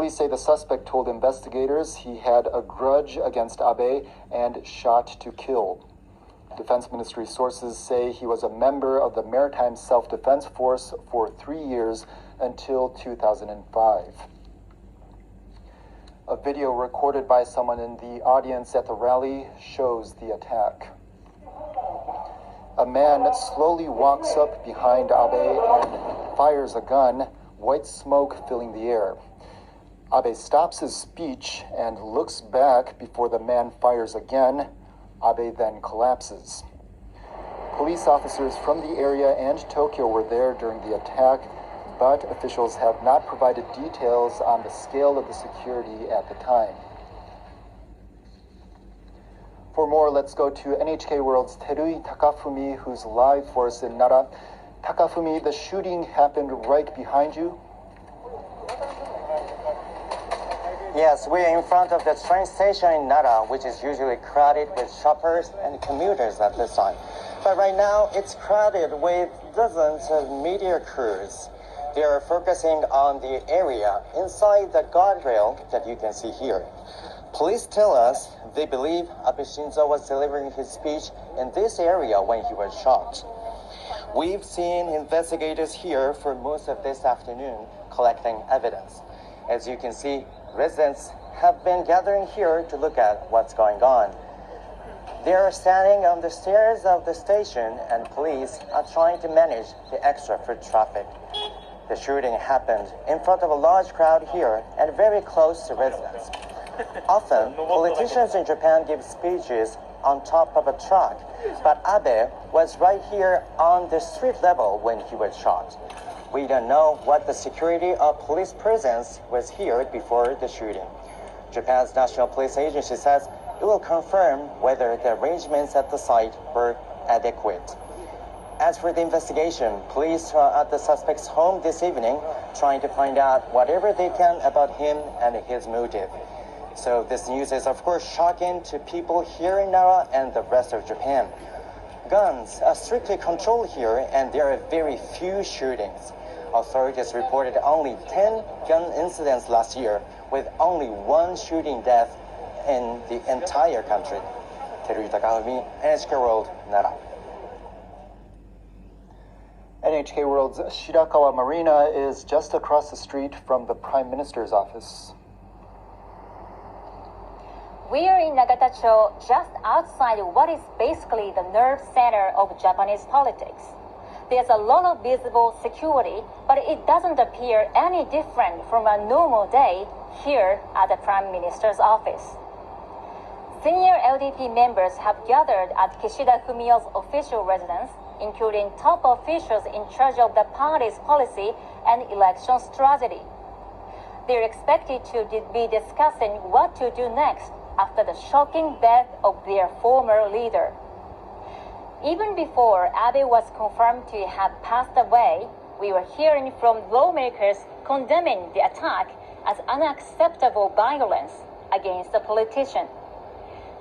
Police say the suspect told investigators he had a grudge against Abe and shot to kill. Defense Ministry sources say he was a member of the Maritime Self-Defense Force for 3 years until 2005. A video recorded by someone in the audience at the rally shows the attack. A man slowly walks up behind Abe and fires a gun, white smoke filling the air. Abe stops his speech and looks back before the man fires again. Abe then collapses. Police officers from the area and Tokyo were there during the attack, but officials have not provided details on the scale of the security at the time. For more, let's go to NHK World's Terui Takafumi, who's live for us in Nara. Takafumi, the shooting happened right behind you. Yes, we are in front of the train station in Nara, which is usually crowded with shoppers and commuters at this time. But right now, it's crowded with dozens of media crews. They are focusing on the area inside the guardrail that you can see here. Police tell us they believe Abe Shinzo was delivering his speech in this area when he was shot. We've seen investigators here for most of this afternoon collecting evidence. As you can see, residents have been gathering here to look at what's going on. They are standing on the stairs of the station and police are trying to manage the extra foot traffic. The shooting happened in front of a large crowd here and very close to residents. Often, politicians in Japan give speeches on top of a truck, but Abe was right here on the street level when he was shot. We don't know what the security or police presence was here before the shooting. Japan's National Police Agency says it will confirm whether the arrangements at the site were adequate. As for the investigation, police are at the suspect's home this evening trying to find out whatever they can about him and his motive. So this news is of course shocking to people here in Nara and the rest of Japan. Guns are strictly controlled here and there are very few shootings. Authorities reported only 10 gun incidents last year, with only one shooting death in the entire country. Terui Takafumi, NHK World, Nara. NHK World's Shirakawa Marina is just across the street from the Prime Minister's office. We are in Nagatacho, just outside what is basically the nerve center of Japanese politics. There's a lot of visible security, but it doesn't appear any different from a normal day here at the Prime Minister's office. Senior LDP members have gathered at Kishida Fumio's official residence, including top officials in charge of the party's policy and election strategy. They're expected to be discussing what to do next after the shocking death of their former leader. Even before Abe was confirmed to have passed away, we were hearing from lawmakers condemning the attack as unacceptable violence against the politician.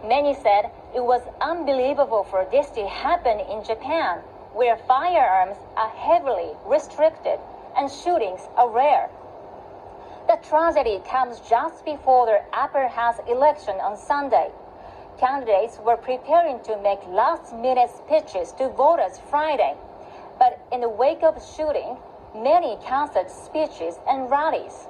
Many said it was unbelievable for this to happen in Japan, where firearms are heavily restricted and shootings are rare. The tragedy comes just before the upper house election on Sunday. Candidates were preparing to make last-minute speeches to voters Friday, but in the wake of shooting, many canceled speeches and rallies.